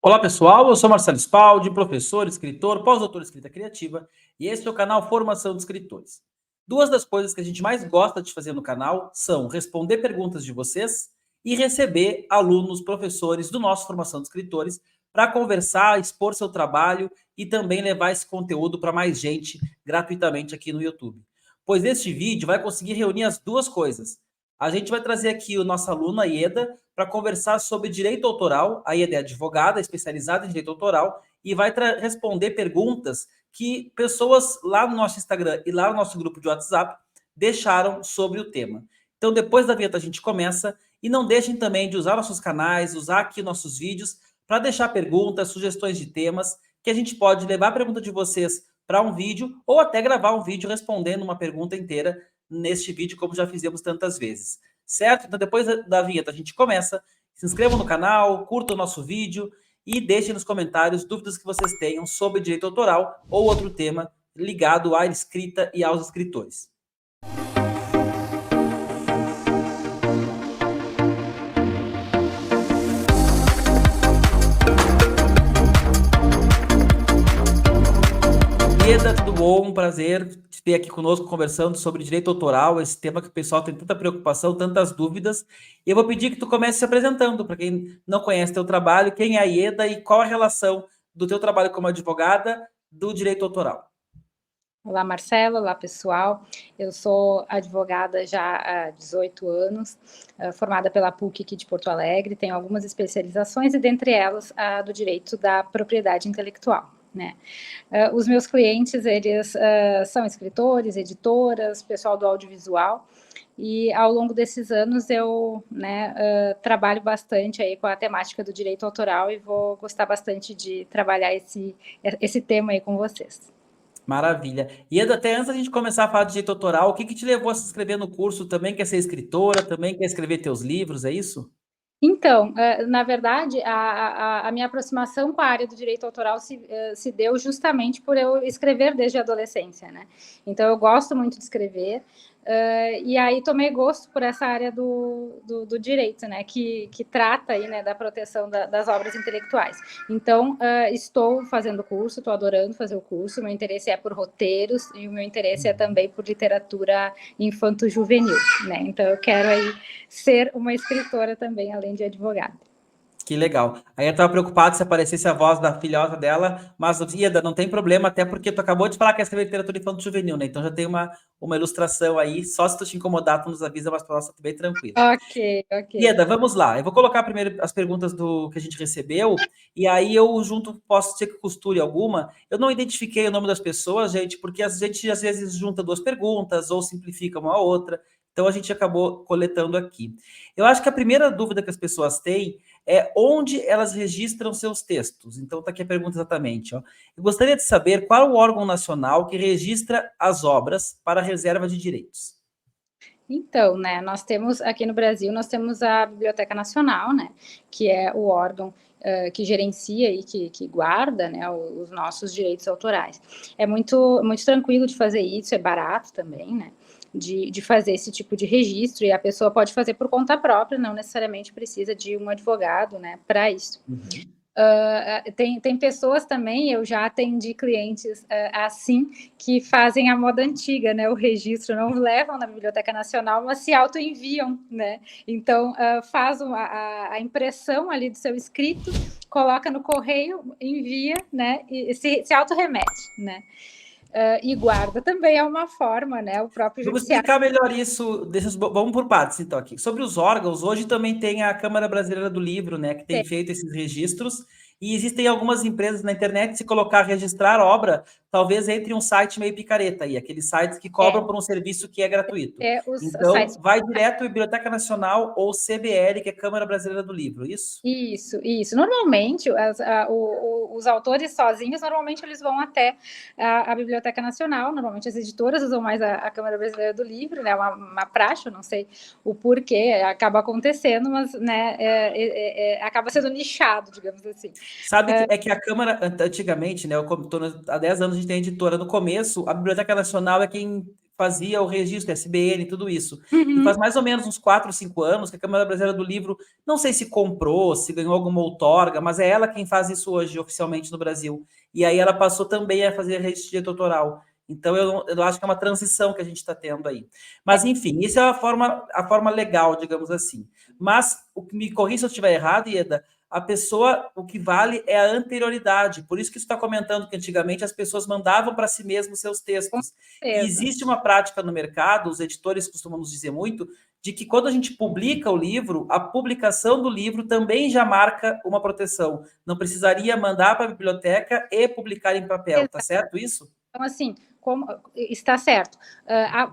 Olá pessoal, eu sou Marcelo Spaldi, professor, escritor, pós-doutor em escrita criativa, e esse é o canal Formação de Escritores. Duas das coisas que a gente mais gosta de fazer no canal são responder perguntas de vocês e receber alunos, professores do nosso Formação de Escritores para conversar, expor seu trabalho e também levar esse conteúdo para mais gente gratuitamente aqui no YouTube. Pois este vídeo vai conseguir reunir as duas coisas. A gente vai trazer aqui o nosso aluno, a Ieda, para conversar sobre direito autoral. A Ieda é advogada, especializada em direito autoral, e vai responder perguntas que pessoas lá no nosso Instagram e lá no nosso grupo de WhatsApp deixaram sobre o tema. Então, depois da vinheta, a gente começa. E não deixem também de usar nossos canais, usar aqui nossos vídeos para deixar perguntas, sugestões de temas, que a gente pode levar a pergunta de vocês para um vídeo ou até gravar um vídeo respondendo uma pergunta inteira neste vídeo, como já fizemos tantas vezes. Certo? Então, depois da vinheta, a gente começa. Se inscrevam no canal, curtam o nosso vídeo e deixem nos comentários dúvidas que vocês tenham sobre direito autoral ou outro tema ligado à escrita e aos escritores. Ieda, tudo bom? Um prazer te ter aqui conosco conversando sobre direito autoral, esse tema que o pessoal tem tanta preocupação, tantas dúvidas. E eu vou pedir que tu comece se apresentando, para quem não conhece teu trabalho, quem é a Ieda e qual a relação do teu trabalho como advogada do direito autoral. Olá, Marcelo. Olá, pessoal. Eu sou advogada já há 18 anos, formada pela PUC aqui de Porto Alegre, tenho algumas especializações e, dentre elas, a do direito da propriedade intelectual. Né? Os meus clientes, eles são escritores, editoras, pessoal do audiovisual, e ao longo desses anos eu trabalho bastante aí com a temática do direito autoral e vou gostar bastante de trabalhar esse tema aí com vocês. Maravilha. Ieda, até antes da gente começar a falar de direito autoral, o que te levou a se inscrever no curso? Também quer ser escritora? Também quer escrever teus livros, é isso? Então, na verdade, a minha aproximação com a área do direito autoral se deu justamente por eu escrever desde a adolescência, né? Então, eu gosto muito de escrever, e aí tomei gosto por essa área do direito, né? Que trata aí, né, da proteção das obras intelectuais. Então, estou fazendo o curso, estou adorando fazer o curso, meu interesse é por roteiros e o meu interesse é também por literatura infanto-juvenil, né? Então, eu quero aí ser uma escritora também, além de advogada. Que legal. Aí eu estava preocupado se aparecesse a voz da filhota dela, mas, Ieda, não tem problema, até porque tu acabou de falar que é escrever literatura infanto-juvenil, né? Então já tem uma ilustração aí, só se tu te incomodar, tu nos avisa, mas para nós tá bem tranquilo. Ok. Ieda, vamos lá. Eu vou colocar primeiro as perguntas que a gente recebeu, e aí eu posso ser que costure alguma. Eu não identifiquei o nome das pessoas, gente, porque a gente às vezes junta duas perguntas ou simplifica uma a outra, então a gente acabou coletando aqui. Eu acho que a primeira dúvida que as pessoas têm é onde elas registram seus textos. Então tá aqui a pergunta exatamente. Ó. Eu gostaria de saber qual é o órgão nacional que registra as obras para a reserva de direitos. Então, né, nós temos aqui no Brasil, nós temos a Biblioteca Nacional, né, que é o órgão que gerencia e que guarda, né, os nossos direitos autorais. É muito tranquilo de fazer isso, é barato também, né, de fazer esse tipo de registro, e a pessoa pode fazer por conta própria, não necessariamente precisa de um advogado, né, para isso. Uhum. Tem pessoas também, eu já atendi clientes assim, que fazem a moda antiga, né? O registro, não levam na Biblioteca Nacional, mas se auto-enviam, né? Então, faz a impressão ali do seu escrito, coloca no correio, envia, né? E se auto-remete, né? E guarda também é uma forma, né? O próprio Vamos judiciário. explicar melhor isso. Vamos por partes, então, aqui. Sobre os órgãos, hoje também tem a Câmara Brasileira do Livro, né, que tem feito esses registros, e existem algumas empresas na internet, se colocar registrar obra, talvez entre um site meio picareta aí, aqueles sites que cobram por um serviço que é gratuito. Os Então, sites... vai direto à Biblioteca Nacional ou CBL, que é a Câmara Brasileira do Livro, isso? Isso. Normalmente, os autores sozinhos, normalmente eles vão até a Biblioteca Nacional, normalmente as editoras usam mais a Câmara Brasileira do Livro, né, uma praxe, eu não sei o porquê, acaba acontecendo, mas né, acaba sendo nichado, digamos assim. Sabe que a Câmara, antigamente, né, há 10 anos a gente tem editora, no começo, a Biblioteca Nacional é quem fazia o registro, SBN, tudo isso. E Uhum. faz mais ou menos uns 4 ou 5 anos que a Câmara Brasileira do Livro, não sei se comprou, se ganhou alguma outorga, mas é ela quem faz isso hoje oficialmente no Brasil. E aí ela passou também a fazer registro de direito autoral. Então, eu acho que é uma transição que a gente está tendo aí. Mas, enfim, isso é a forma legal, digamos assim. Mas, o que me corrija se eu estiver errado, Ieda, a pessoa, o que vale é a anterioridade. Por isso que você está comentando que antigamente as pessoas mandavam para si mesmos seus Com textos. E certeza. existe uma prática no mercado, os editores costumam nos dizer muito, de que quando a gente publica o livro, a publicação do livro também já marca uma proteção. Não precisaria mandar para a biblioteca e publicar em papel, tá certo isso? Então, assim, como está certo.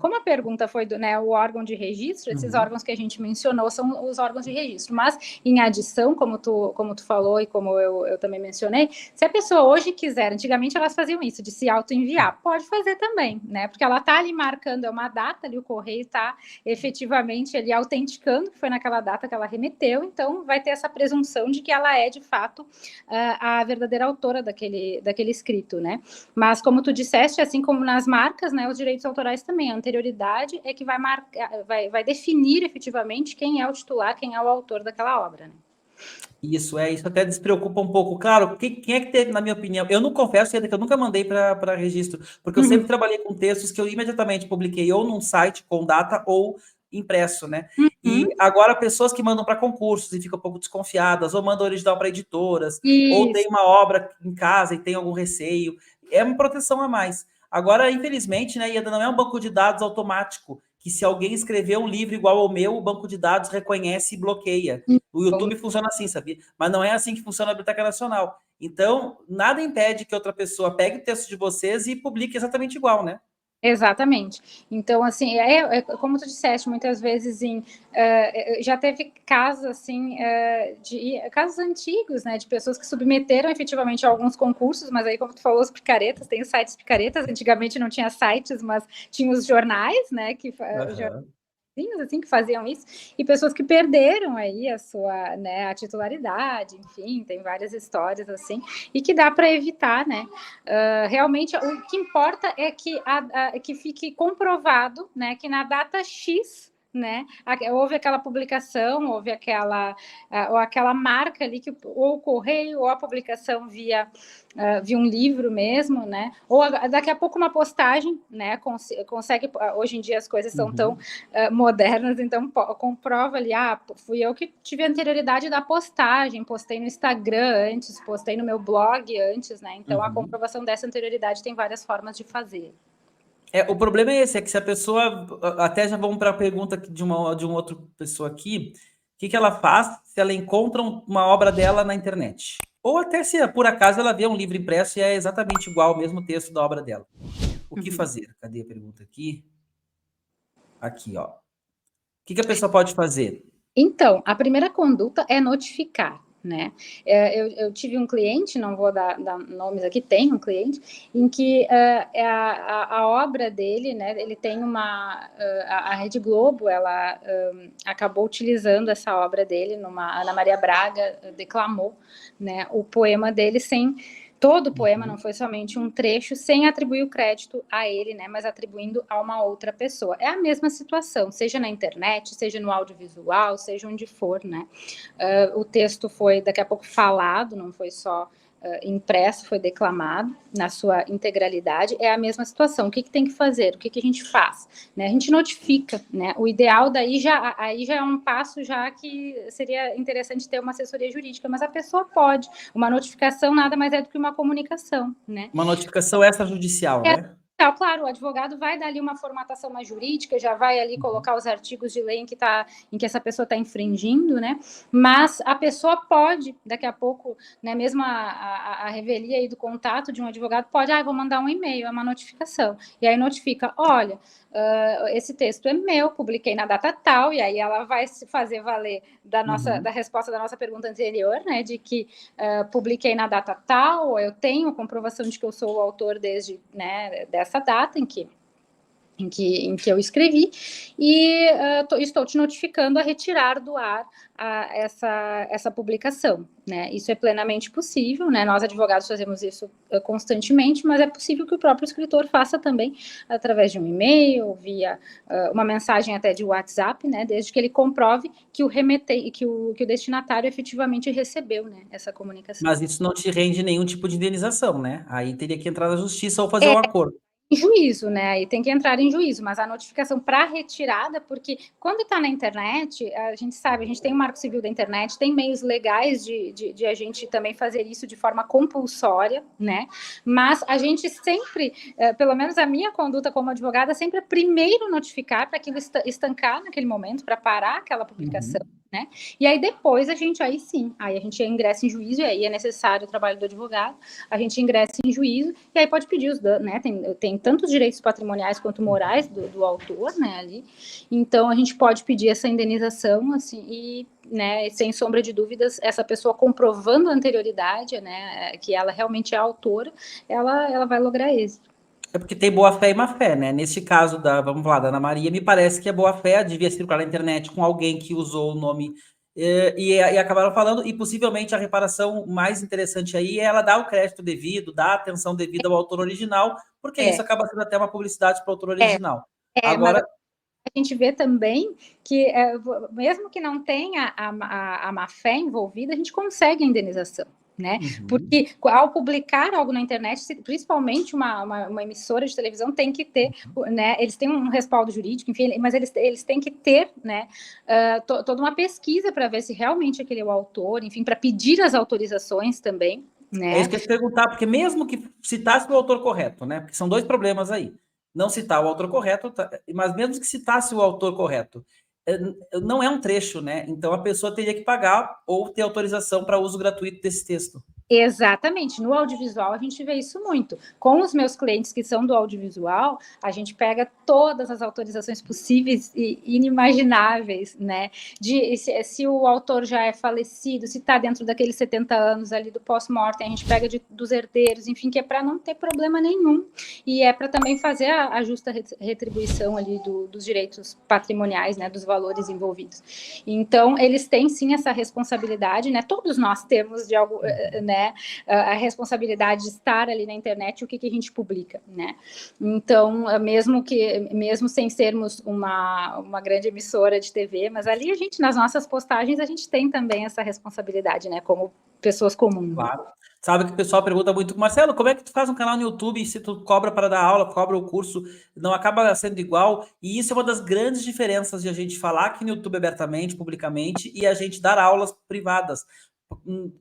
Como a pergunta foi do, né, o órgão de registro, esses órgãos que a gente mencionou são os órgãos de registro, mas em adição, como tu falou e como eu também mencionei, se a pessoa hoje quiser, antigamente elas faziam isso, de se auto-enviar, pode fazer também, né? Porque ela está ali marcando, é uma data ali, o correio está efetivamente ali autenticando que foi naquela data que ela remeteu, então vai ter essa presunção de que ela é, de fato, a verdadeira autora daquele escrito, né? Mas, como tu disseste, assim como nas marcas, né, os direitos autorais também, a anterioridade é que vai marcar, vai definir efetivamente quem é o titular, quem é o autor daquela obra, né? Isso até despreocupa um pouco. Claro, quem é que teve, na minha opinião, eu não confesso ainda que eu nunca mandei para registro, porque eu sempre trabalhei com textos que eu imediatamente publiquei ou num site com data ou impresso, né? E Uhum. agora pessoas que mandam para concursos e ficam um pouco desconfiadas, ou mandam original para editoras, ou tem Isso. uma obra em casa e tem algum receio, é uma proteção a mais. Agora, infelizmente, né, Ieda, não é um banco de dados automático, que se alguém escrever um livro igual ao meu, o banco de dados reconhece e bloqueia. O YouTube funciona assim, sabia? Mas não é assim que funciona a Biblioteca Nacional. Então, nada impede que outra pessoa pegue o texto de vocês e publique exatamente igual, né? Exatamente. Então, assim, como tu disseste, muitas vezes já teve casos assim, de casos antigos, né, de pessoas que submeteram efetivamente a alguns concursos, mas aí, como tu falou, os picaretas, tem os sites picaretas, antigamente não tinha sites, mas tinha os jornais, né, assim que faziam isso, e pessoas que perderam aí a sua, né, a titularidade, enfim, tem várias histórias assim, e que dá para evitar, né? Realmente o que importa é que fique comprovado, né, que na data X, né, houve aquela publicação, houve ou aquela marca ali que ou o correio ou a publicação via um livro mesmo, né? Ou daqui a pouco uma postagem, né? Consegue, hoje em dia as coisas são tão modernas, então comprova ali, fui eu que tive a anterioridade da postagem, postei no Instagram antes, postei no meu blog antes, né? Então a comprovação dessa anterioridade tem várias formas de fazer. O problema é esse, é que se a pessoa, até já vamos para a pergunta de uma outra pessoa aqui, o que ela faz se ela encontra uma obra dela na internet? Ou até se por acaso ela vê um livro impresso e é exatamente igual ao mesmo texto da obra dela. O que fazer? Cadê a pergunta aqui? Aqui, ó. O que a pessoa pode fazer? Então, a primeira conduta é notificar, né? Eu tive um cliente, não vou dar nomes aqui, tem um cliente, em que a obra dele, né? Ele tem a Rede Globo, ela acabou utilizando essa obra dele, Ana Maria Braga declamou, né, o poema dele sem... Todo o poema, não foi somente um trecho, sem atribuir o crédito a ele, né, mas atribuindo a uma outra pessoa. É a mesma situação, seja na internet, seja no audiovisual, seja onde for, né? O texto foi, daqui a pouco, falado, não foi só impresso, foi declamado na sua integralidade. É a mesma situação. O que tem que fazer? O que a gente faz? Né? A gente notifica, né? O ideal daí aí já é um passo já que seria interessante ter uma assessoria jurídica, mas a pessoa pode. Uma notificação nada mais é do que uma comunicação, né? Uma notificação extrajudicial, né? Claro, o advogado vai dar ali uma formatação mais jurídica, já vai ali colocar os artigos de lei em que essa pessoa está infringindo, né? Mas a pessoa pode, daqui a pouco, né, mesmo a revelia aí do contato de um advogado, pode, vou mandar um e-mail, é uma notificação. E aí notifica, olha, esse texto é meu, publiquei na data tal, e aí ela vai se fazer valer da resposta da nossa pergunta anterior, né, de que publiquei na data tal, ou eu tenho a comprovação de que eu sou o autor desde, né, dessa data em que em que eu escrevi, e estou te notificando a retirar do ar essa publicação, né? Isso é plenamente possível, né? Nós, advogados, fazemos isso constantemente, mas é possível que o próprio escritor faça também através de um e-mail, via uma mensagem até de WhatsApp, né? Desde que ele comprove que o destinatário efetivamente recebeu, né, essa comunicação. Mas isso não te rende nenhum tipo de indenização, né? Aí teria que entrar na justiça ou fazer um acordo. Em juízo, né? Aí tem que entrar em juízo, mas a notificação para retirada, porque quando está na internet, a gente sabe, a gente tem o Marco Civil da internet, tem meios legais de a gente também fazer isso de forma compulsória, né? Mas a gente sempre, pelo menos a minha conduta como advogada, sempre é primeiro notificar para aquilo estancar naquele momento, para parar aquela publicação. Né? E aí depois aí sim, aí a gente ingressa em juízo, e aí é necessário o trabalho do advogado, a gente ingressa em juízo, e aí pode pedir os danos, né? Tem tanto os direitos patrimoniais quanto morais do autor, né, ali. Então a gente pode pedir essa indenização, assim, e, né, sem sombra de dúvidas, essa pessoa comprovando a anterioridade, né, que ela realmente é a autora, ela vai lograr êxito. É porque tem boa fé e má fé, né? Neste caso vamos falar, da Ana Maria, me parece que a boa fé devia circular na internet com alguém que usou o nome e acabaram falando, e possivelmente a reparação mais interessante aí é ela dar o crédito devido, dar a atenção devida ao autor original, porque isso acaba sendo até uma publicidade para o autor original. Mas Agora, a gente vê também que, mesmo que não tenha a má fé envolvida, a gente consegue a indenização. Né? Porque ao publicar algo na internet, principalmente uma emissora de televisão tem que ter, né? Eles têm um respaldo jurídico, enfim, mas eles têm que ter, né, toda uma pesquisa para ver se realmente aquele é o autor, enfim, para pedir as autorizações também. Né? É isso que eu ia te perguntar, porque mesmo que citasse o autor correto, né? Porque são dois problemas aí. Não citar o autor correto, mas mesmo que citasse o autor correto, não é um trecho, né? Então a pessoa teria que pagar ou ter autorização para uso gratuito desse texto. Exatamente, no audiovisual a gente vê isso muito. Com os meus clientes que são do audiovisual, a gente pega todas as autorizações possíveis e inimagináveis, né? Se o autor já é falecido, se está dentro daqueles 70 anos ali do pós-mortem, a gente pega dos herdeiros, enfim, que é para não ter problema nenhum. E é para também fazer a justa retribuição ali dos direitos patrimoniais, né? Dos valores envolvidos. Então, eles têm sim essa responsabilidade, né? Todos nós temos de algo, né, a responsabilidade de estar ali na internet, o que a gente publica, né? Então, mesmo sem sermos uma grande emissora de TV, mas ali nas nossas postagens, a gente tem também essa responsabilidade, né, como pessoas comuns. Claro. Sabe que o pessoal pergunta muito, Marcelo, como é que tu faz um canal no YouTube e se tu cobra para dar aula, cobra o curso, não acaba sendo igual? E isso é uma das grandes diferenças de a gente falar aqui no YouTube abertamente, publicamente, e a gente dar aulas privadas.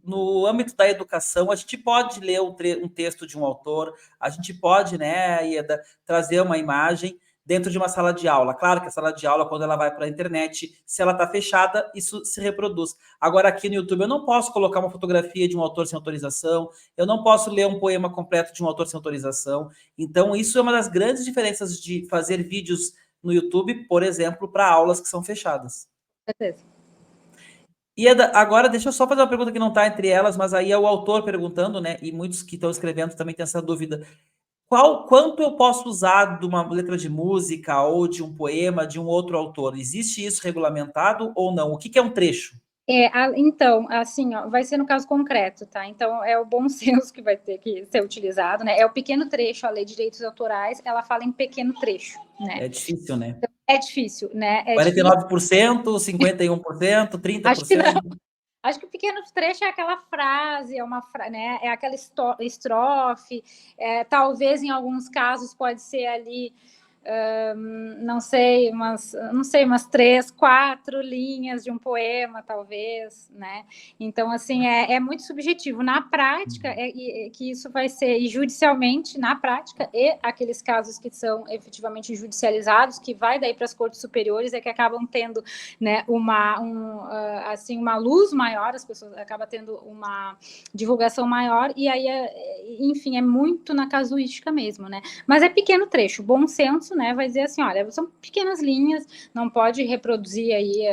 No âmbito da educação, a gente pode ler um texto de um autor, a gente pode, né, Ieda, trazer uma imagem dentro de uma sala de aula. Claro que a sala de aula, quando ela vai para a internet, se ela está fechada, isso se reproduz. Agora, aqui no YouTube, eu não posso colocar uma fotografia de um autor sem autorização, eu não posso ler um poema completo de um autor sem autorização. Então, isso é uma das grandes diferenças de fazer vídeos no YouTube, por exemplo, para aulas que são fechadas. Certeza. E agora, deixa eu só fazer uma pergunta que não está entre elas, mas aí é o autor perguntando, né? E muitos que estão escrevendo também têm essa dúvida. Quanto eu posso usar de uma letra de música ou de um poema de um outro autor? Existe isso regulamentado ou não? O que é um trecho? Então, assim, ó, vai ser no caso concreto, tá? Então, é o bom senso que vai ter que ser utilizado, né? É o pequeno trecho, a lei de direitos autorais, ela fala em pequeno trecho, né? É difícil, né? É difícil, né? 49%, 51%, 30%? Acho que não. Acho que o pequeno trecho é aquela frase, né? É aquela estrofe, talvez em alguns casos pode ser ali, não sei, umas 3, 4 linhas de um poema, talvez, né? Então, assim, é muito subjetivo. Na prática, que isso vai ser, e judicialmente, na prática, e aqueles casos que são efetivamente judicializados, que vai daí para as cortes superiores, que acabam tendo, né, assim, uma luz maior, as pessoas acabam tendo uma divulgação maior, e aí, enfim, é muito na casuística mesmo, né? Mas é pequeno trecho, bom senso, né, vai dizer assim, olha, são pequenas linhas, não pode reproduzir aí,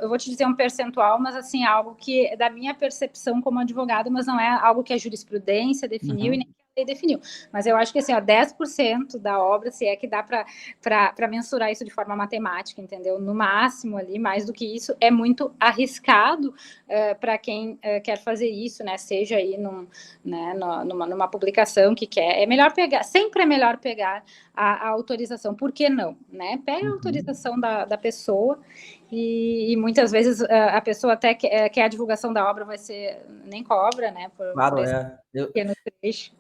eu vou te dizer um percentual, mas assim, algo que é da minha percepção como advogado, mas não é algo que a jurisprudência definiu e nem lei definiu. Mas eu acho que assim, ó, 10% da obra, se é que dá para mensurar isso de forma matemática, entendeu? No máximo ali, mais do que isso, é muito arriscado para quem quer fazer isso, né? Seja aí numa publicação que quer. É melhor pegar, sempre é melhor pegar a autorização. Por que não? Né? Pega a autorização da pessoa. E muitas vezes a pessoa até quer a divulgação da obra, vai ser, nem cobra, né? Claro, por esse pequeno trecho.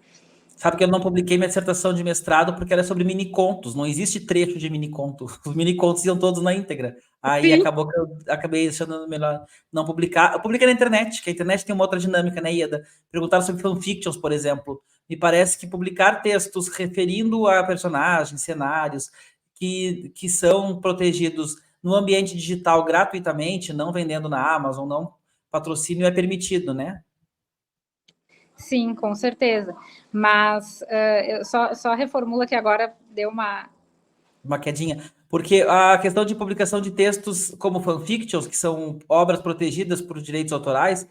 Sabe que eu não publiquei minha dissertação de mestrado porque era sobre mini-contos, não existe trecho de mini-conto. Os mini-contos iam todos na íntegra. Aí Sim. acabou que eu acabei achando melhor não publicar. Eu publiquei na internet, que a internet tem uma outra dinâmica, né, Ieda? Perguntaram sobre fanfictions, por exemplo. Me parece que publicar textos referindo a personagens, cenários, que são protegidos no ambiente digital gratuitamente, não vendendo na Amazon, não patrocínio, é permitido, né? Sim, com certeza. Mas eu só reformulo que agora deu uma quedinha. Porque a questão de publicação de textos como fanfictions, que são obras protegidas por direitos autorais,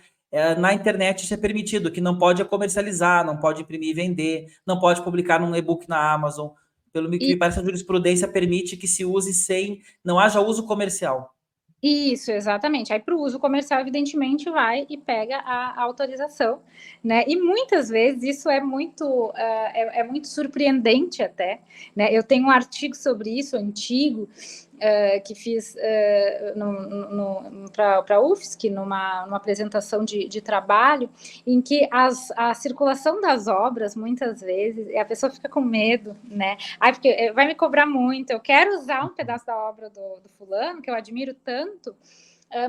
na internet isso é permitido, que não pode comercializar, não pode imprimir e vender, não pode publicar num e-book na Amazon. Pelo que me parece, a jurisprudência permite que se use sem, não haja uso comercial. Isso, exatamente. Aí para o uso comercial, evidentemente, vai e pega a autorização, né? E muitas vezes isso é muito surpreendente até, né? Eu tenho um artigo sobre isso, antigo, que fiz para a UFSC, numa apresentação de trabalho, em que a circulação das obras, muitas vezes, a pessoa fica com medo, né? Ai, porque vai me cobrar muito, eu quero usar um pedaço da obra do fulano, que eu admiro tanto,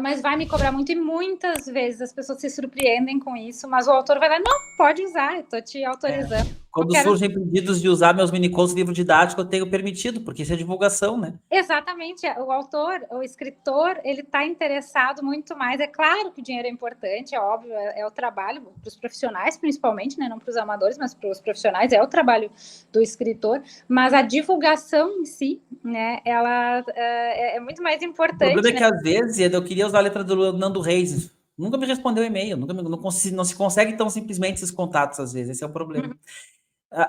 mas vai me cobrar muito, e muitas vezes as pessoas se surpreendem com isso, mas o autor vai lá, não, pode usar, eu estou te autorizando. Quando surgem pedidos de usar meus minicontos livro didático, eu tenho permitido, porque isso é divulgação, né? Exatamente, o autor, o escritor, ele está interessado muito mais. É claro que o dinheiro é importante, é óbvio, é o trabalho para os profissionais, principalmente, né? Não para os amadores, mas para os profissionais, é o trabalho do escritor, mas a divulgação em si, né? Ela é muito mais importante. O problema é que, né? às vezes, eu queria usar a letra do Nando Reis. Nunca me respondeu e-mail, não se consegue tão simplesmente esses contatos, às vezes, esse é o problema.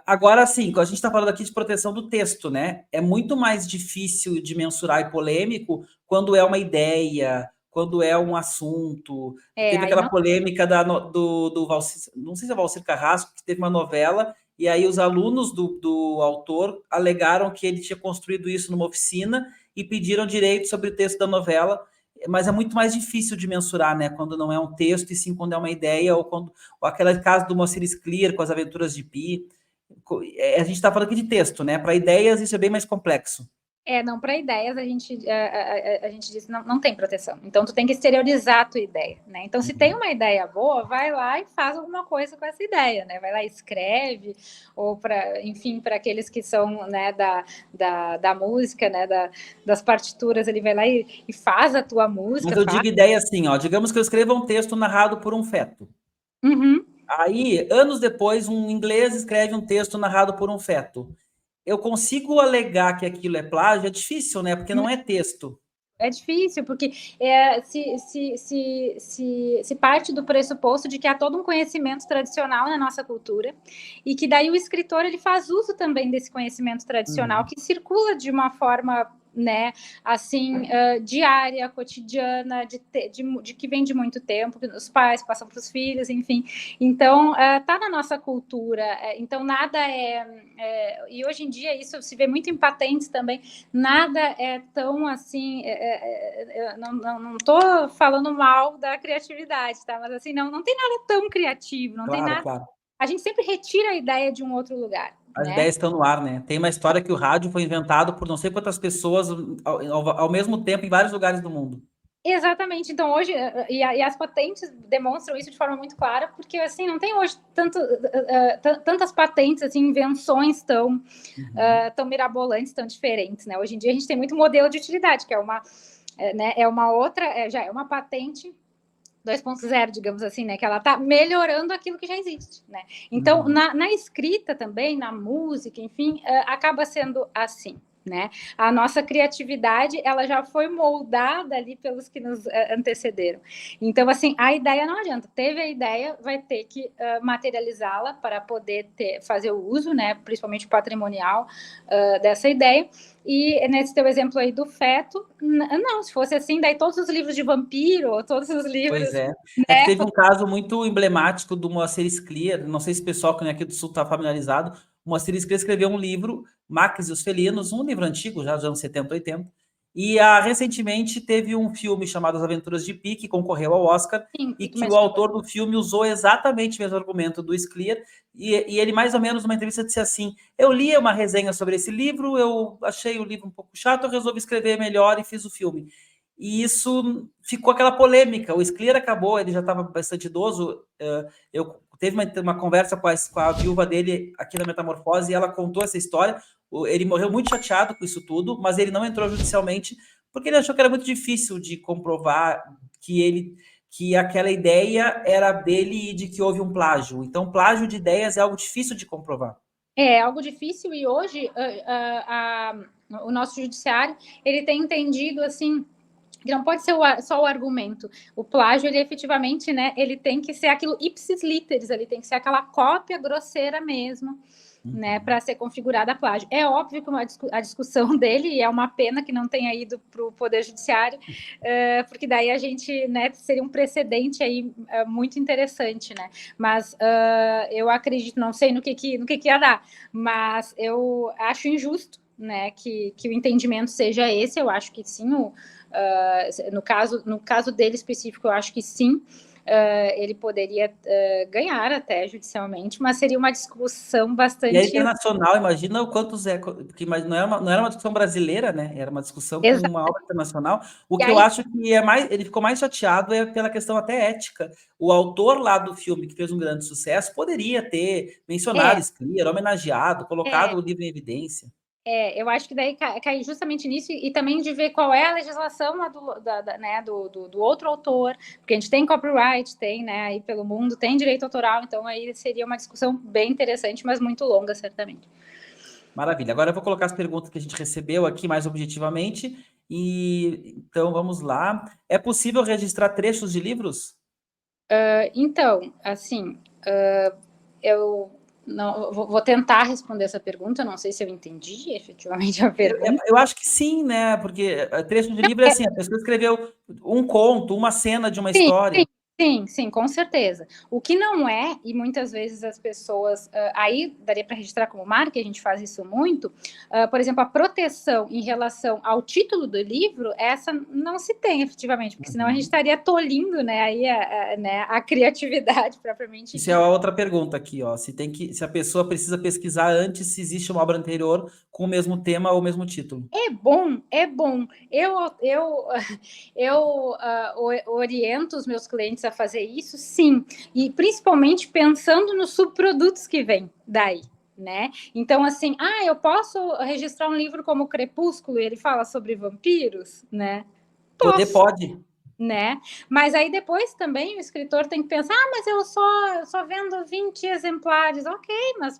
Agora, sim, a gente está falando aqui de proteção do texto, né? É muito mais difícil de mensurar e polêmico quando é uma ideia, quando é um assunto. Teve aquela polêmica do Valcir, não sei se é Valcir Carrasco, que teve uma novela, e aí os alunos do autor alegaram que ele tinha construído isso numa oficina e pediram direito sobre o texto da novela, mas é muito mais difícil de mensurar, né? Quando não é um texto, e sim quando é uma ideia, ou aquele caso do Moacir Scliar com as Aventuras de Pi. A gente está falando aqui de texto, né? Para ideias, isso é bem mais complexo. Não, para ideias a gente diz não tem proteção. Então, tu tem que exteriorizar a tua ideia, né? Então, se tem uma ideia boa, vai lá e faz alguma coisa com essa ideia, né? Vai lá e escreve, ou enfim, para aqueles que são, né, da música, né, das partituras, ele vai lá e faz a tua música. Mas eu digo ideia assim, ó, digamos que eu escreva um texto narrado por um feto. Aí, anos depois, um inglês escreve um texto narrado por um feto. Eu consigo alegar que aquilo é plágio? É difícil, né? Porque não é texto. É difícil, porque se parte do pressuposto de que há todo um conhecimento tradicional na nossa cultura, e que daí o escritor ele faz uso também desse conhecimento tradicional, que circula de uma forma, né, assim, diária, cotidiana, de que vem de muito tempo, que os pais passam para os filhos, enfim. Então, tá na nossa cultura. Então, nada e hoje em dia isso se vê muito em patentes também, nada é tão assim, não estou falando mal da criatividade, tá? Mas assim, não tem nada tão criativo, não tem nada. Claro. A gente sempre retira a ideia de um outro lugar. As ideias estão no ar, né? Tem uma história que o rádio foi inventado por não sei quantas pessoas ao mesmo tempo em vários lugares do mundo. Exatamente. Então, hoje, e as patentes demonstram isso de forma muito clara, porque, assim, não tem hoje tantas patentes, assim, invenções tão mirabolantes, tão diferentes, né? Hoje em dia, a gente tem muito modelo de utilidade, que é uma outra, já é uma patente 2.0, digamos assim, né? Que ela está melhorando aquilo que já existe, né? Então, na escrita também, na música, enfim, acaba sendo assim. né? A nossa criatividade, ela já foi moldada ali pelos que nos antecederam. Então, assim, a ideia não adianta. Teve a ideia, vai ter que materializá-la para poder fazer o uso, né? Principalmente patrimonial dessa ideia. E nesse teu exemplo aí do feto, não, se fosse assim, daí todos os livros de vampiro, todos os livros... Pois é. Né? É que teve um caso muito emblemático do Moacir Scliar, não sei se o pessoal que é aqui do Sul está familiarizado, o Moacir Scliar escreveu um livro, Max e os Felinos, um livro antigo, já dos anos 70, 80, e recentemente teve um filme chamado As Aventuras de Pi, que concorreu ao Oscar, sim, e que o autor do filme usou exatamente o mesmo argumento do Scliar, e ele mais ou menos numa entrevista disse assim, eu li uma resenha sobre esse livro, eu achei o livro um pouco chato, eu resolvi escrever melhor e fiz o filme. E isso ficou aquela polêmica. O Scliar acabou, ele já estava bastante idoso. Eu teve uma conversa com a viúva dele aqui na Metamorfose e ela contou essa história. Ele morreu muito chateado com isso tudo, mas ele não entrou judicialmente porque ele achou que era muito difícil de comprovar que aquela ideia era dele e de que houve um plágio. Então, plágio de ideias é algo difícil de comprovar. É algo difícil e hoje o nosso judiciário ele tem entendido assim que não pode ser só o argumento. O plágio, ele efetivamente, né, ele tem que ser aquilo ipsis literis, ele tem que ser aquela cópia grosseira mesmo, né, para ser configurada a plágio. É óbvio que a discussão dele, é uma pena que não tenha ido para o Poder Judiciário, porque daí a gente, né, seria um precedente aí muito interessante, né, mas eu acredito, não sei no que ia dar, mas eu acho injusto, né, que o entendimento seja esse. Eu acho que sim, no caso dele específico, eu acho que sim, ele poderia ganhar até judicialmente, mas seria uma discussão bastante... E é internacional, imagina o quantos porque não era uma discussão brasileira, né? Era uma discussão com uma obra internacional. O que eu acho que ele ficou mais chateado pela questão até ética. O autor lá do filme, que fez um grande sucesso, poderia ter mencionado Scliar, homenageado, colocado o livro em evidência. Eu acho que daí cai justamente nisso e também de ver qual é a legislação do outro autor, porque a gente tem copyright, tem, né, aí pelo mundo, tem direito autoral, então aí seria uma discussão bem interessante, mas muito longa, certamente. Maravilha. Agora eu vou colocar as perguntas que a gente recebeu aqui mais objetivamente, e então vamos lá. É possível registrar trechos de livros? Então, assim, eu... Não, vou tentar responder essa pergunta, não sei se eu entendi efetivamente a pergunta. Eu acho que sim, né? Porque trecho de livro é assim, a pessoa escreveu um conto, uma cena de uma história. Sim, com certeza. O que não é, e muitas vezes as pessoas, aí daria para registrar como marca, a gente faz isso muito, por exemplo, a proteção em relação ao título do livro, essa não se tem efetivamente, porque senão a gente estaria tolindo, né, aí a criatividade propriamente. Isso é a outra pergunta aqui, ó. Se a pessoa precisa pesquisar antes se existe uma obra anterior com o mesmo tema ou o mesmo título. É bom. Eu oriento os meus clientes a fazer isso, sim, e principalmente pensando nos subprodutos que vêm daí, né? Então, assim, eu posso registrar um livro como Crepúsculo e ele fala sobre vampiros, né? Pode. Né? Mas aí depois também o escritor tem que pensar, mas eu só vendo 20 exemplares, ok, mas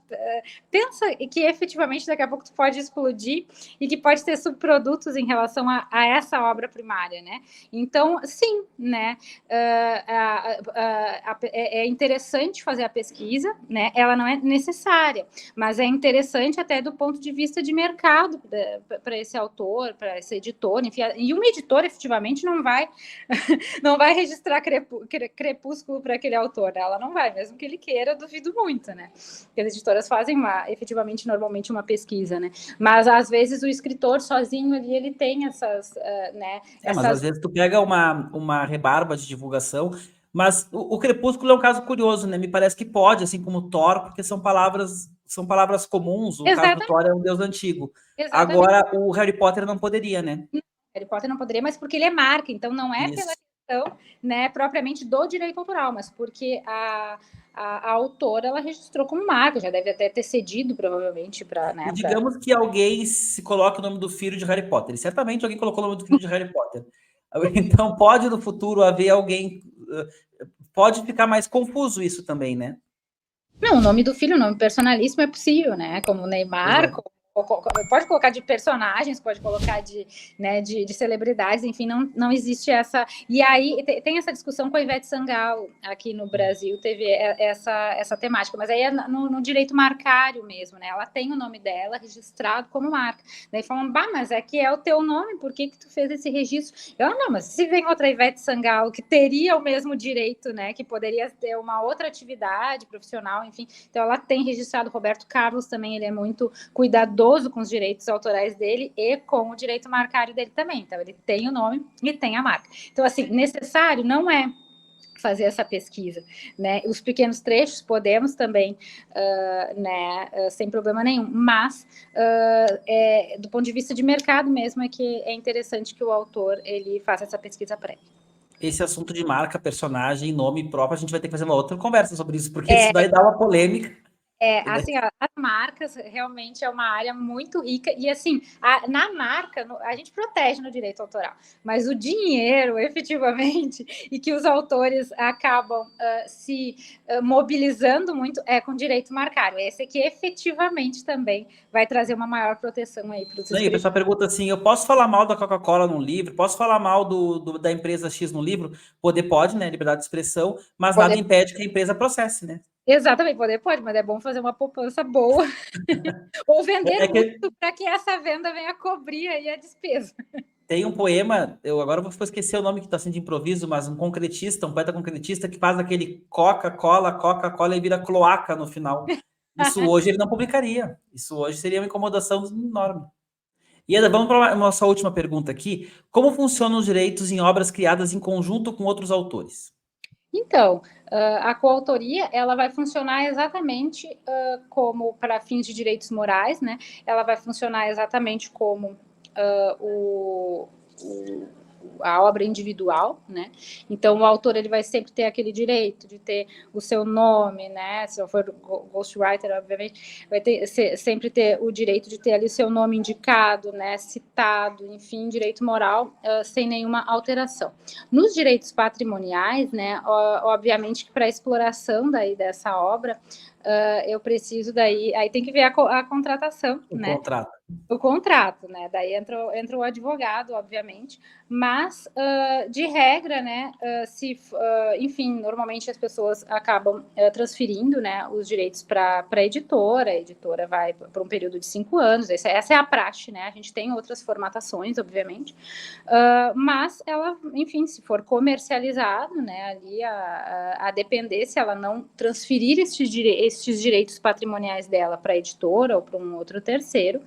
pensa que efetivamente daqui a pouco tu pode explodir e que pode ter subprodutos em relação a essa obra primária, né? Então, sim, né? É interessante fazer a pesquisa, né? Ela não é necessária, mas é interessante até do ponto de vista de mercado para esse autor, para esse editor, enfim, e uma editora efetivamente não vai registrar Crepúsculo para aquele autor, né? Ela não vai, mesmo que ele queira, duvido muito, né? Porque as editoras fazem efetivamente, normalmente, uma pesquisa, né? Mas, às vezes, o escritor sozinho ali, ele tem essas, né? Mas às vezes tu pega uma rebarba de divulgação, mas o Crepúsculo é um caso curioso, né? Me parece que pode, assim como Thor, porque são palavras comuns, o caso do Thor é um deus antigo. Exatamente. Agora, o Harry Potter não poderia, né? Harry Potter não poderia, mas porque ele é marca, então não é pela questão, né, propriamente do direito autoral, mas porque a autora, ela registrou como marca, já deve até ter cedido, provavelmente, para... Né, digamos que alguém se coloque o nome do filho de Harry Potter, e certamente alguém colocou o nome do filho de Harry Potter. Então, pode no futuro haver alguém... Pode ficar mais confuso isso também, né? Não, o nome do filho, o nome personalíssimo é possível, né? Como Neymar, como Pode colocar de personagens, pode colocar de celebridades, enfim, não existe essa... E aí tem essa discussão com a Ivete Sangalo aqui no Brasil, teve essa temática, mas aí é no direito marcário mesmo, né? Ela tem o nome dela registrado como marca. Daí falam, mas é que é o teu nome, por que tu fez esse registro? Não, mas se vem outra Ivete Sangalo que teria o mesmo direito, né? Que poderia ter uma outra atividade profissional, enfim. Então ela tem registrado, Roberto Carlos também, ele é muito cuidadoso com os direitos autorais dele e com o direito marcário dele também. Então, ele tem o nome e tem a marca. Então, assim, necessário não é fazer essa pesquisa, né? Os pequenos trechos podemos também, sem problema nenhum, mas do ponto de vista de mercado mesmo é que é interessante que o autor ele faça essa pesquisa prévia. Esse assunto de marca, personagem, nome próprio, a gente vai ter que fazer uma outra conversa sobre isso, porque isso daí dá uma polêmica. Assim, as marcas realmente é uma área muito rica e, assim, na marca, a gente protege no direito autoral, mas o dinheiro, efetivamente, e que os autores acabam se mobilizando muito é com direito marcário. Esse aqui, efetivamente, também vai trazer uma maior proteção aí para os escritores. E a pessoa pergunta assim, eu posso falar mal da Coca-Cola num livro? Posso falar mal da empresa X no livro? Pode, né? Liberdade de expressão, mas nada impede que a empresa processe, né? Exatamente, pode, mas é bom fazer uma poupança boa ou vender muito para que essa venda venha cobrir aí a despesa. Tem um poema, eu agora vou esquecer o nome que está sendo de improviso, mas um concretista, um poeta concretista que faz aquele Coca-Cola e vira cloaca no final. Isso hoje ele não publicaria. Isso hoje seria uma incomodação enorme. Ieda, vamos para a nossa última pergunta aqui. Como funcionam os direitos em obras criadas em conjunto com outros autores? Então, a coautoria ela vai funcionar exatamente como para fins de direitos morais, né? Ela vai funcionar exatamente como a obra individual, né? Então o autor ele vai sempre ter aquele direito de ter o seu nome, né? Se eu for ghostwriter, obviamente, vai sempre ter o direito de ter ali o seu nome indicado, né? Citado, enfim, direito moral sem nenhuma alteração. Nos direitos patrimoniais, né? Obviamente que para a exploração daí dessa obra eu preciso daí, aí tem que ver a contratação, né? O contrato, né? Daí entra o advogado, obviamente, mas de regra, né? Enfim, normalmente as pessoas acabam transferindo, né? Os direitos para a editora vai por um período de 5 anos. Essa é a praxe, né? A gente tem outras formatações, obviamente, mas ela, enfim, se for comercializado, né? Ali a depender se ela não transferir estes direitos patrimoniais dela para a editora ou para um outro terceiro.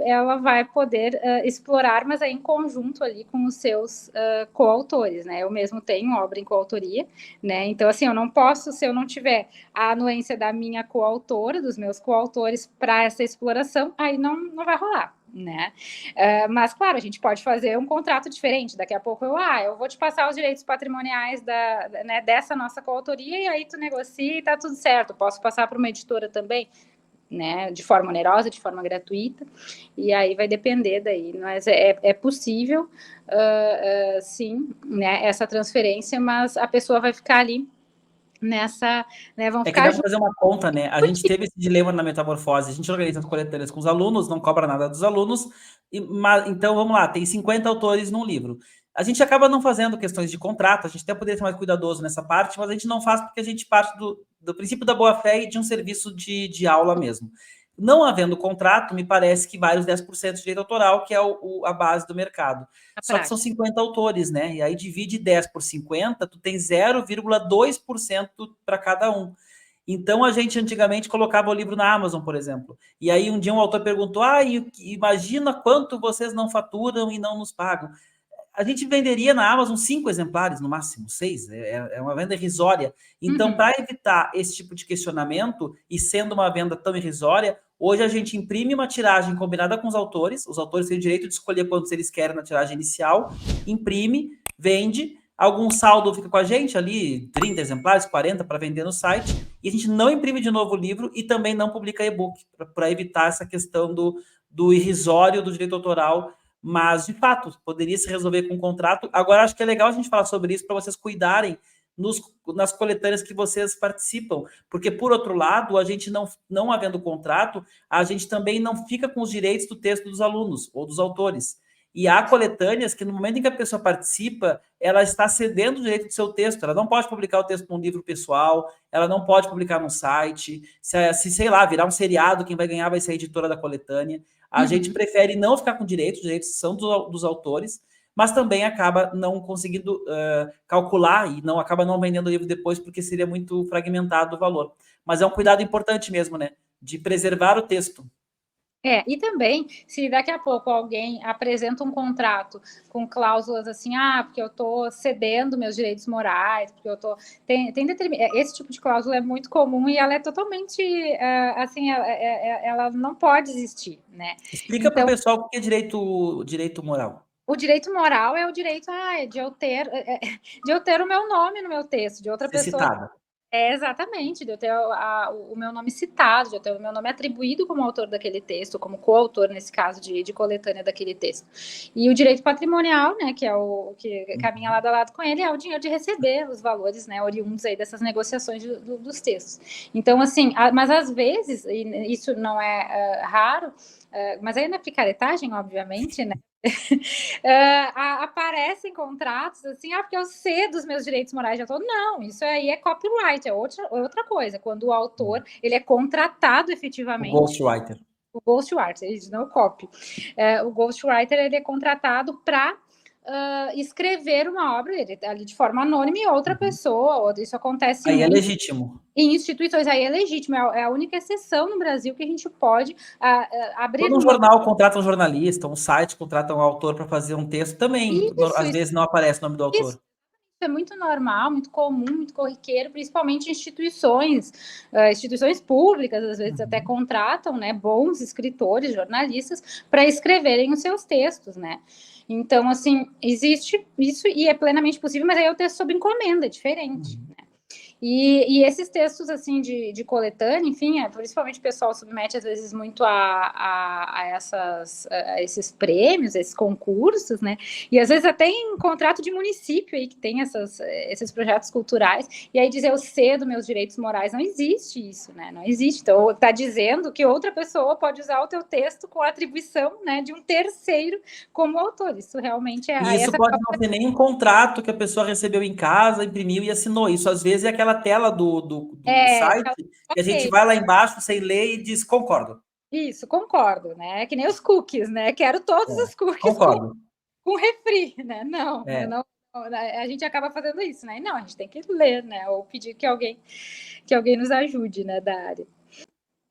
Ela vai poder explorar, mas aí em conjunto ali com os seus coautores, né? Eu mesmo tenho obra em coautoria, né? Então, assim, eu não posso, se eu não tiver a anuência da minha coautora, dos meus coautores para essa exploração, aí não vai rolar, né? Mas, claro, a gente pode fazer um contrato diferente. Daqui a pouco eu vou te passar os direitos patrimoniais né, dessa nossa coautoria e aí tu negocia e tá tudo certo. Posso passar para uma editora também? Né, de forma onerosa, de forma gratuita, e aí vai depender daí, mas é possível, sim, né, essa transferência, mas a pessoa vai ficar ali nessa, né, vão ficar que dá para fazer uma conta, né? A gente teve esse dilema na Metamorfose, a gente organiza as coletâneas com os alunos, não cobra nada dos alunos, então vamos lá, tem 50 autores num livro. A gente acaba não fazendo questões de contrato, a gente até poderia ser mais cuidadoso nessa parte, mas a gente não faz porque a gente parte do princípio da boa-fé e de um serviço de aula mesmo. Não havendo contrato, me parece que vale os 10% de direito autoral, que é a base do mercado. Só que são 50 autores, né? E aí divide 10 por 50, tu tem 0,2% para cada um. Então, a gente antigamente colocava o livro na Amazon, por exemplo. E aí, um dia um autor perguntou, imagina quanto vocês não faturam e não nos pagam. A gente venderia na Amazon 5 exemplares, no máximo 6, é uma venda irrisória. Então, para evitar esse tipo de questionamento, e sendo uma venda tão irrisória, hoje a gente imprime uma tiragem combinada com os autores têm o direito de escolher quantos eles querem na tiragem inicial, imprime, vende, algum saldo fica com a gente ali, 30 exemplares, 40 para vender no site, e a gente não imprime de novo o livro e também não publica e-book, para evitar essa questão do irrisório do direito autoral. Mas, de fato, poderia se resolver com um contrato. Agora, acho que é legal a gente falar sobre isso para vocês cuidarem nas coletâneas que vocês participam, porque, por outro lado, a gente não havendo contrato, a gente também não fica com os direitos do texto dos alunos ou dos autores. E há coletâneas que, no momento em que a pessoa participa, ela está cedendo o direito do seu texto. Ela não pode publicar o texto num livro pessoal, ela não pode publicar num site. Se sei lá, virar um seriado, quem vai ganhar vai ser a editora da coletânea. A gente prefere não ficar com direitos, os direitos são dos autores, mas também acaba não conseguindo calcular e acaba não vendendo o livro depois, porque seria muito fragmentado o valor. Mas é um cuidado importante mesmo, né? De preservar o texto. E também, se daqui a pouco alguém apresenta um contrato com cláusulas assim, porque eu estou cedendo meus direitos morais, porque eu estou... Esse tipo de cláusula é muito comum e ela é totalmente, assim, ela não pode existir, né? Explica para o pessoal o que é direito moral. O direito moral é o direito de eu ter o meu nome no meu texto, de outra pessoa... Citada. Exatamente, de eu ter o meu nome citado, de eu ter o meu nome atribuído como autor daquele texto, como coautor, nesse caso, de coletânea daquele texto. E o direito patrimonial, né, que é o que caminha lado a lado com ele, é o dinheiro de receber os valores, né, oriundos aí dessas negociações dos textos. Então, assim, mas às vezes, e isso não é raro, mas aí não é picaretagem, obviamente, né, aparecem contratos assim, porque eu cedo os meus direitos morais de autor. Não, isso aí é copyright, é outra coisa. Quando o autor ele é contratado efetivamente. O ghostwriter. O ghostwriter, não o copy. O ghostwriter ele é contratado para escrever uma obra ali de forma anônima e outra pessoa. Isso acontece aí muito. É legítimo. Em instituições, aí é legítimo, é a única exceção no Brasil que a gente pode abrir... Todo um jornal contrata um jornalista, um site contrata um autor para fazer um texto também. Às vezes não aparece o nome do autor. Isso é muito normal, muito comum, muito corriqueiro, principalmente instituições públicas, às vezes até contratam, né, bons escritores, jornalistas, para escreverem os seus textos, né? Então, assim, existe isso e é plenamente possível, mas aí é o texto sob encomenda, é diferente, né? E esses textos, assim, de coletânea, enfim, principalmente o pessoal submete, às vezes, muito a esses prêmios, esses concursos, né? E, às vezes, até em contrato de município aí, que tem esses projetos culturais, e aí dizer eu cedo meus direitos morais, não existe isso, né? Não existe. Então, está dizendo que outra pessoa pode usar o teu texto com atribuição, né, de um terceiro como autor. Isso realmente é... E isso pode não ser nem um contrato que a pessoa recebeu em casa, imprimiu e assinou. Isso, às vezes, é aquela tela do site que a gente vai lá embaixo sem ler e diz concordo. Isso, concordo, né? É que nem os cookies, né? Quero todos os cookies concordo. com refri, né? Não, a gente acaba fazendo isso, né? Não, a gente tem que ler, né? Ou pedir que alguém nos ajude, né, da área.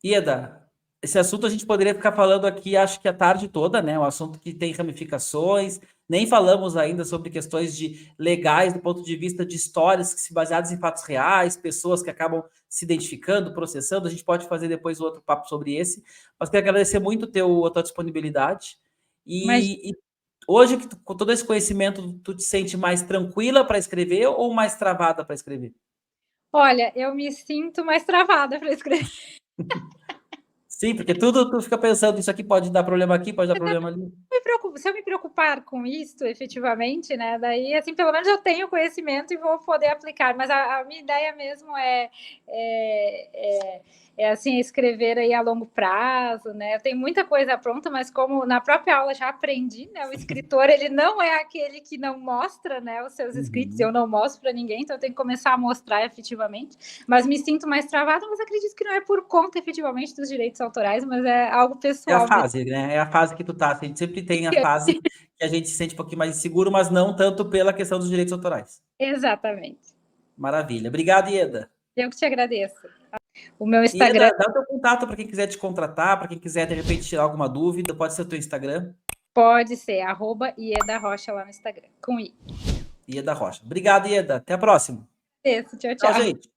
Ieda, esse assunto a gente poderia ficar falando aqui, acho que a tarde toda, né? Um assunto que tem ramificações. Nem falamos ainda sobre questões legais do ponto de vista de histórias que se baseadas em fatos reais, pessoas que acabam se identificando, processando. A gente pode fazer depois outro papo sobre esse. Mas quero agradecer muito a tua disponibilidade. E hoje, com todo esse conhecimento, tu te sente mais tranquila para escrever ou mais travada para escrever? Olha, eu me sinto mais travada para escrever. Sim, porque tudo tu fica pensando, isso aqui pode dar problema aqui, pode dar problema ali. Se eu me preocupar com isso, efetivamente, né, daí, assim, pelo menos eu tenho conhecimento e vou poder aplicar, mas a minha ideia mesmo assim, escrever aí a longo prazo, né, eu tenho muita coisa pronta, mas como na própria aula já aprendi, né, o escritor, ele não é aquele que não mostra, né, os seus escritos, eu não mostro para ninguém, então eu tenho que começar a mostrar efetivamente, mas me sinto mais travada, mas acredito que não é por conta, efetivamente, dos direitos autorais, mas é algo pessoal. É a fase, né, é a fase que tu tá, a gente sempre tem a fase que a gente se sente um pouquinho mais inseguro, mas não tanto pela questão dos direitos autorais. Exatamente. Maravilha. Obrigado, Ieda. Eu que te agradeço. O meu Instagram... Ieda, dá o teu contato para quem quiser te contratar, para quem quiser, de repente, tirar alguma dúvida, pode ser o teu Instagram? Pode ser, @Ieda Rocha lá no Instagram, com I. Ieda Rocha. Obrigado, Ieda. Até a próxima. Isso, tchau, tchau. Tchau, gente.